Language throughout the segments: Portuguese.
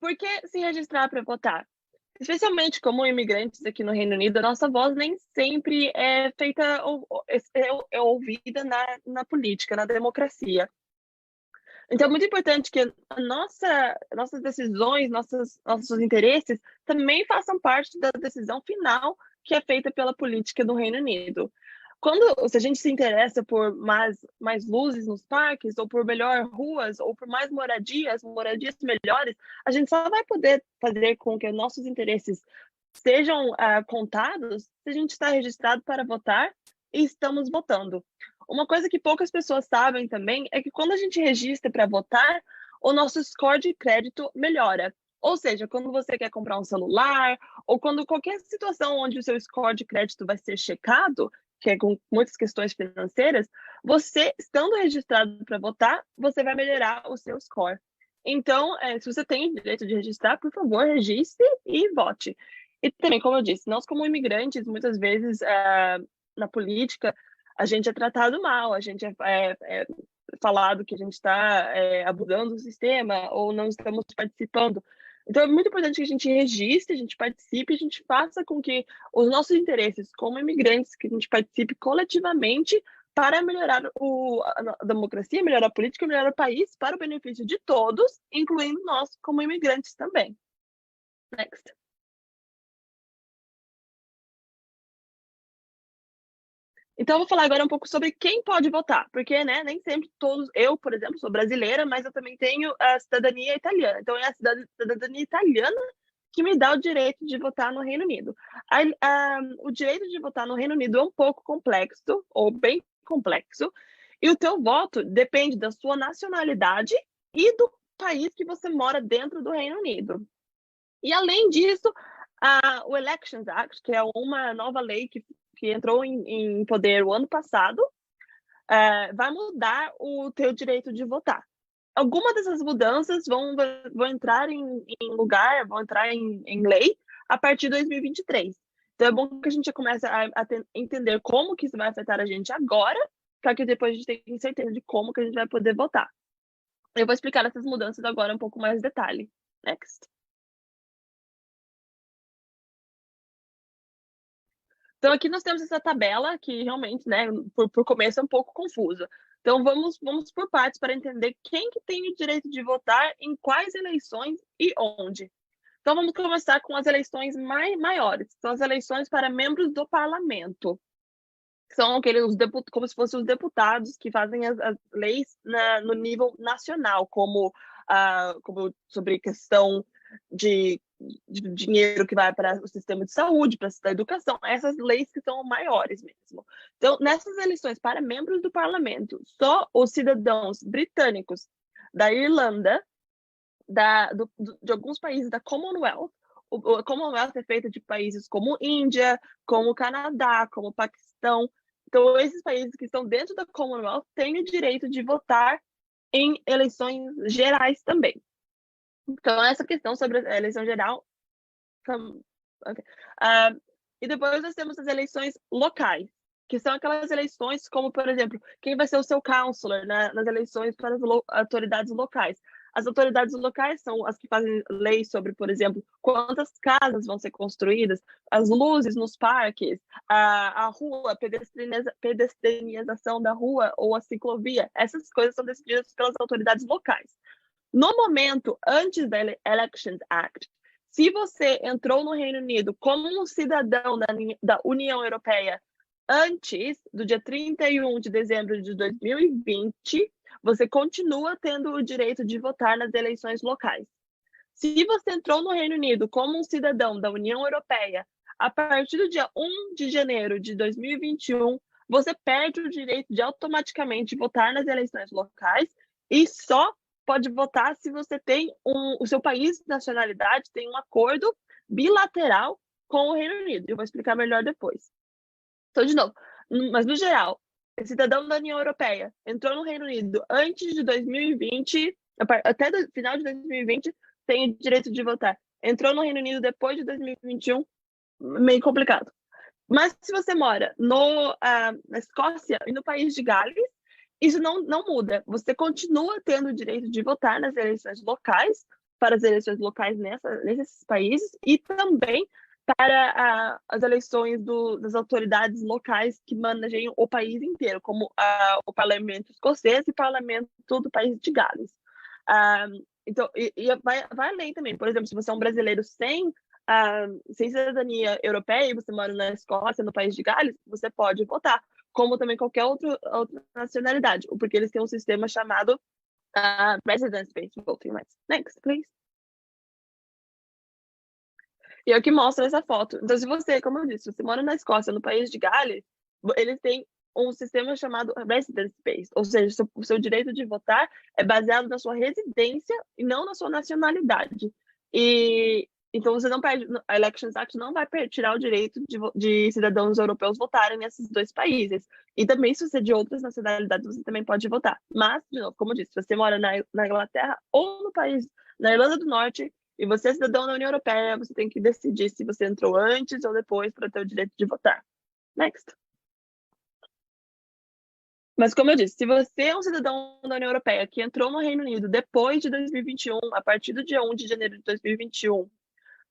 Por que se registrar para votar? Especialmente como imigrantes aqui no Reino Unido, a nossa voz nem sempre é feita é ouvida na política, na democracia. Então, é muito importante que nossas decisões, nossos interesses também façam parte da decisão final que é feita pela política do Reino Unido. Se a gente se interessa por mais luzes nos parques, ou por melhor ruas, ou por mais moradias melhores, a gente só vai poder fazer com que nossos interesses sejam contados se a gente está registrado para votar e estamos votando. Uma coisa que poucas pessoas sabem também é que quando a gente registra para votar, o nosso score de crédito melhora. Ou seja, quando você quer comprar um celular, ou quando qualquer situação onde o seu score de crédito vai ser checado, que é com muitas questões financeiras, você, estando registrado para votar, você vai melhorar o seu score. Então, se você tem o direito de registrar, por favor, registre e vote. E também, como eu disse, nós como imigrantes, muitas vezes, na política, a gente é tratado mal, a gente é falado que a gente está abusando do sistema ou não estamos participando. Então, é muito importante que a gente registre, a gente participe, a gente faça com que os nossos interesses como imigrantes, que a gente participe coletivamente para melhorar a democracia, melhorar a política, melhorar o país para o benefício de todos, incluindo nós como imigrantes também. Next. Então, eu vou falar agora um pouco sobre quem pode votar, porque, né, nem sempre todos... Eu, por exemplo, sou brasileira, mas eu também tenho a cidadania italiana. Então, é a cidadania italiana que me dá o direito de votar no Reino Unido. O direito de votar no Reino Unido é um pouco complexo, ou bem complexo, e o teu voto depende da sua nacionalidade e do país que você mora dentro do Reino Unido. E, além disso, o Elections Act, que é uma nova lei que entrou em poder o ano passado, vai mudar o teu direito de votar. Algumas dessas mudanças vão entrar em lei a partir de 2023. Então, é bom que a gente comece a entender como que isso vai afetar a gente agora, para que depois a gente tenha certeza de como que a gente vai poder votar. Eu vou explicar essas mudanças agora um pouco mais em detalhe. Next. Então, aqui nós temos essa tabela que realmente, né, por começo é um pouco confusa. Então, vamos por partes para entender quem que tem o direito de votar em quais eleições e onde. Então, vamos começar com as eleições maiores. São as eleições para membros do parlamento. São aqueles, como se fossem os deputados que fazem as leis no nível nacional, como sobre questão de dinheiro que vai para o sistema de saúde, para a educação, essas leis que são maiores mesmo. Então, nessas eleições para membros do parlamento, só os cidadãos britânicos da Irlanda, de alguns países da Commonwealth, o Commonwealth é feito de países como Índia, como Canadá, como Paquistão. Então, esses países que estão dentro da Commonwealth têm o direito de votar em eleições gerais também. Então, essa questão sobre a eleição geral... Okay. E depois nós temos as eleições locais, que são aquelas eleições como, por exemplo, quem vai ser o seu counselor nas eleições para as autoridades locais. As autoridades locais são as que fazem leis sobre, por exemplo, quantas casas vão ser construídas, as luzes nos parques, a rua, a pedestrianização da rua ou a ciclovia. Essas coisas são decididas pelas autoridades locais. No momento, antes da Elections Act, se você entrou no Reino Unido como um cidadão da União Europeia antes do dia 31 de dezembro de 2020, você continua tendo o direito de votar nas eleições locais. Se você entrou no Reino Unido como um cidadão da União Europeia a partir do dia 1 de janeiro de 2021, você perde o direito de automaticamente votar nas eleições locais e só pode votar se você tem o seu país de nacionalidade tem um acordo bilateral com o Reino Unido. Eu vou explicar melhor depois. Então, de novo, mas no geral, o cidadão da União Europeia entrou no Reino Unido antes de 2020, até o final de 2020, tem o direito de votar. Entrou no Reino Unido depois de 2021, meio complicado. Mas se você mora na Escócia e no país de Gales, isso não muda. Você continua tendo o direito de votar nas eleições locais, para as eleições locais nesses países e também para as eleições das autoridades locais que manejam o país inteiro, como o parlamento escocês e o parlamento do país de Gales. Então, vai além também. Por exemplo, se você é um brasileiro sem cidadania europeia e você mora na Escócia, no país de Gales, você pode votar, como também qualquer outra nacionalidade, porque eles têm um sistema chamado residence-based voting rights. Next, please. E é o que mostra essa foto. Então, se você, como eu disse, você mora na Escócia, no país de Gales, eles têm um sistema chamado residence-based, ou seja, o seu direito de votar é baseado na sua residência e não na sua nacionalidade. Então, você não perde, a Elections Act não vai tirar o direito de cidadãos europeus votarem nesses dois países. E também, se você é de outras nacionalidades, você também pode votar. Mas, de novo, como eu disse, se você mora na Inglaterra ou no país, na Irlanda do Norte, e você é cidadão da União Europeia, você tem que decidir se você entrou antes ou depois para ter o direito de votar. Next. Mas, como eu disse, se você é um cidadão da União Europeia que entrou no Reino Unido depois de 2021, a partir do dia 1 de janeiro de 2021,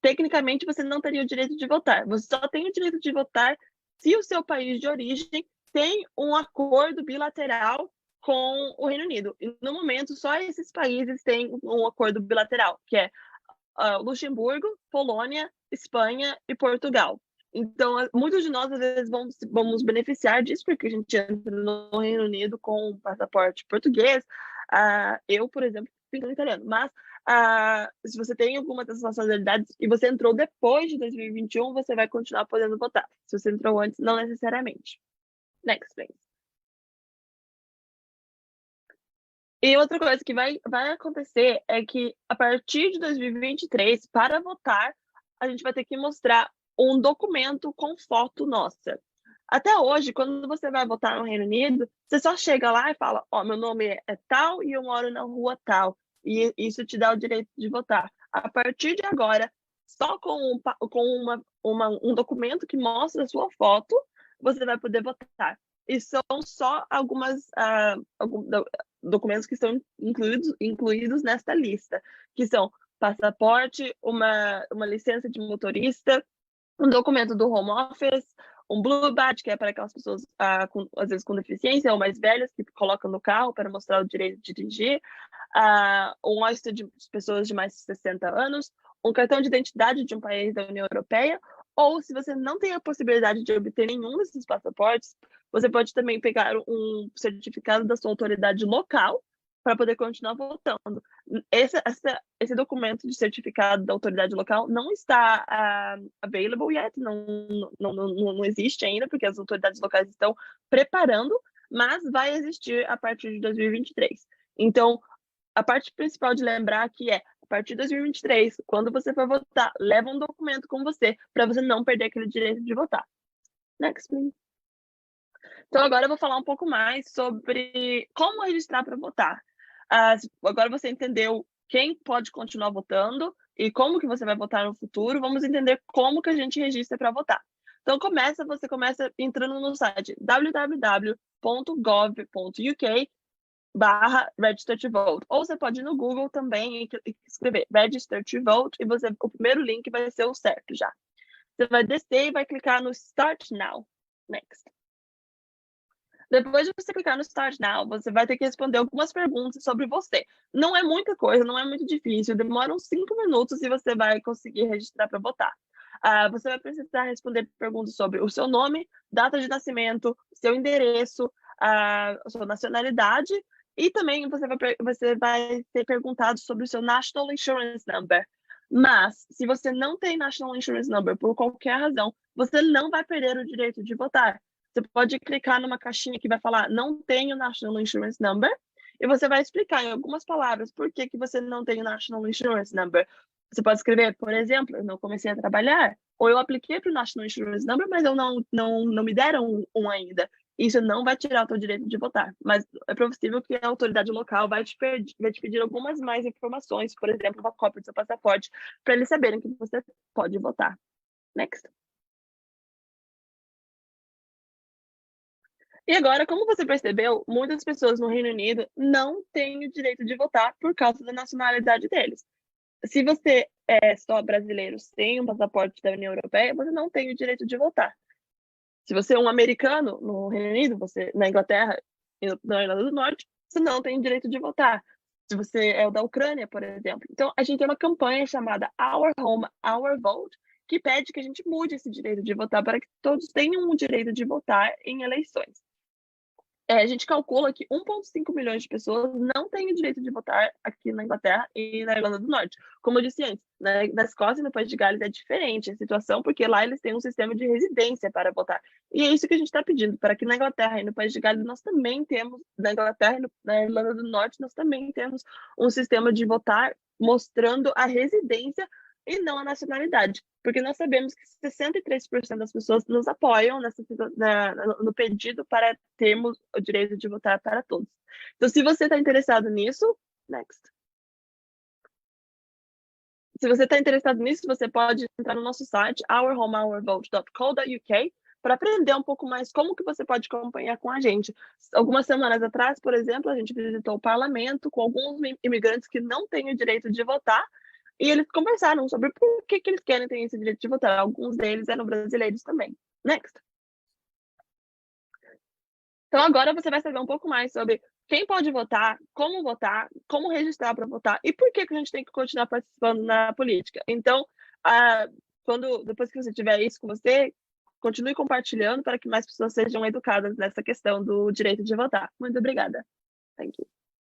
tecnicamente você não teria o direito de votar. Você só tem o direito de votar se o seu país de origem tem um acordo bilateral com o Reino Unido. E, no momento, só esses países têm um acordo bilateral, que é Luxemburgo, Polônia, Espanha e Portugal. Então, muitos de nós, às vezes, vamos beneficiar disso, porque a gente entra no Reino Unido com um passaporte português. Eu, por exemplo, fico no italiano. Mas, se você tem alguma dessas nacionalidades e você entrou depois de 2021, você vai continuar podendo votar. Se você entrou antes, não necessariamente. Next, please. E outra coisa que vai acontecer é que, a partir de 2023, para votar, a gente vai ter que mostrar um documento com foto nossa. Até hoje, quando você vai votar no Reino Unido, você só chega lá e fala, meu nome é tal e eu moro na rua tal. E isso te dá o direito de votar. A partir de agora, só com um documento que mostra a sua foto, você vai poder votar. E são só alguns documentos que estão incluídos nesta lista, que são passaporte, uma licença de motorista, um documento do home office, um blue badge, que é para aquelas pessoas, às vezes, com deficiência ou mais velhas, que colocam no carro para mostrar o direito de dirigir, um Oyster de pessoas de mais de 60 anos, um cartão de identidade de um país da União Europeia, ou se você não tem a possibilidade de obter nenhum desses passaportes, você pode também pegar um certificado da sua autoridade local para poder continuar votando. Esse documento de certificado da autoridade local não está available yet, não existe ainda, porque as autoridades locais estão preparando, mas vai existir a partir de 2023. Então, a parte principal de lembrar aqui é, a partir de 2023, quando você for votar, leva um documento com você, para você não perder aquele direito de votar. Next, please. Então, agora eu vou falar um pouco mais sobre como registrar para votar. Agora você entendeu quem pode continuar votando e como que você vai votar no futuro, vamos entender como que a gente registra para votar. Então, você começa entrando no site www.gov.uk/register to vote. Ou você pode ir no Google também e escrever register to vote e o primeiro link vai ser o certo já. Você vai descer e vai clicar no Start Now. Next. Depois de você clicar no Start Now, você vai ter que responder algumas perguntas sobre você. Não é muita coisa, não é muito difícil, demora uns 5 minutos e você vai conseguir registrar para votar. Você vai precisar responder perguntas sobre o seu nome, data de nascimento, seu endereço, a sua nacionalidade e também você vai ser perguntado sobre o seu National Insurance Number. Mas, se você não tem National Insurance Number por qualquer razão, você não vai perder o direito de votar. Você pode clicar numa caixinha que vai falar não tenho National Insurance Number e você vai explicar em algumas palavras por que você não tem o National Insurance Number. Você pode escrever, por exemplo, eu não comecei a trabalhar, ou eu apliquei para o National Insurance Number, mas eu não me deram um ainda. Isso não vai tirar o seu direito de votar, mas é possível que a autoridade local vai te pedir algumas mais informações, por exemplo, uma cópia do seu passaporte, para eles saberem que você pode votar. Next. E agora, como você percebeu, muitas pessoas no Reino Unido não têm o direito de votar por causa da nacionalidade deles. Se você é só brasileiro sem um passaporte da União Europeia, você não tem o direito de votar. Se você é um americano no Reino Unido, você na Inglaterra e na Irlanda do Norte, você não tem o direito de votar. Se você é o da Ucrânia, por exemplo. Então, a gente tem uma campanha chamada Our Home, Our Vote, que pede que a gente mude esse direito de votar para que todos tenham o direito de votar em eleições. A gente calcula que 1,5 milhões de pessoas não têm o direito de votar aqui na Inglaterra e na Irlanda do Norte. Como eu disse antes, na Escócia e no País de Gales é diferente a situação, porque lá eles têm um sistema de residência para votar. E é isso que a gente está pedindo, para que na Inglaterra e no País de Gales nós também temos, na Inglaterra e na Irlanda do Norte, nós também temos um sistema de votar mostrando a residência e não a nacionalidade. Porque nós sabemos que 63% das pessoas nos apoiam no pedido para termos o direito de votar para todos. Então, se você está interessado nisso, next. Se você está interessado nisso, você pode entrar no nosso site, ourhomeourvote.co.uk, para aprender um pouco mais como que você pode acompanhar com a gente. Algumas semanas atrás, por exemplo, a gente visitou o parlamento com alguns imigrantes que não têm o direito de votar, e eles conversaram sobre por que eles querem ter esse direito de votar. Alguns deles eram brasileiros também. Next. Então agora você vai saber um pouco mais sobre quem pode votar, como registrar para votar e por que a gente tem que continuar participando na política. Então, depois que você tiver isso com você, continue compartilhando para que mais pessoas sejam educadas nessa questão do direito de votar. Muito obrigada. Thank you.